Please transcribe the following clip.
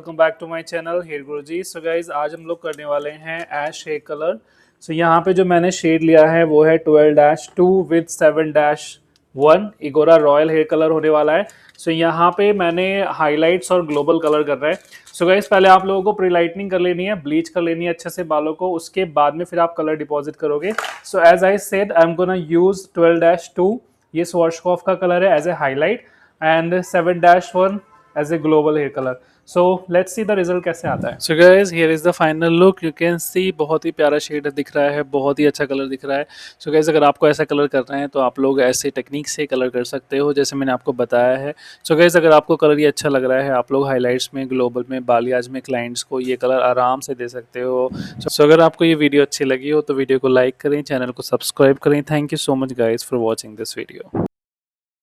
Welcome back to my channel hair Guruji. So guys आज हम लोग करने वाले हैं ऐश हेयर कलर। सो यहाँ पे जो मैंने शेड लिया है वो है 12-2 विद 7-1 इगोरा रॉयल हेयर कलर होने वाला है। सो यहाँ पे मैंने हाइलाइट्स और ग्लोबल कलर कर रहा है। सो गाइज पहले आप लोगों को प्रीलाइटनिंग कर लेनी है, ब्लीच कर लेनी है अच्छे से बालों को, उसके बाद में फिर आप कलर डिपॉजिट करोगे। So as I said I am gonna use 12-2, ये स्वॉर्शकॉफ का कलर है as a highlight, and 7-1 as a global hair colour. So let's see the result कैसे आता है। So guys here is the final look, you can see बहुत ही प्यारा shade दिख रहा है, बहुत ही अच्छा कलर दिख रहा है। सो गाइस अगर आपको ऐसा कलर करना है तो आप लोग ऐसे टेक्निक से कलर कर सकते हो जैसे मैंने आपको बताया है। सो गाइस अगर आपको कलर ये अच्छा लग रहा है, आप लोग हाईलाइट्स में, ग्लोबल में, बालियाज में क्लाइंट्स को ये कलर आराम से दे सकते हो। सो अगर आपको ये वीडियो अच्छी लगी हो तो वीडियो को लाइक करें, चैनल को सब्सक्राइब करें। Thank you so much guys for watching this video.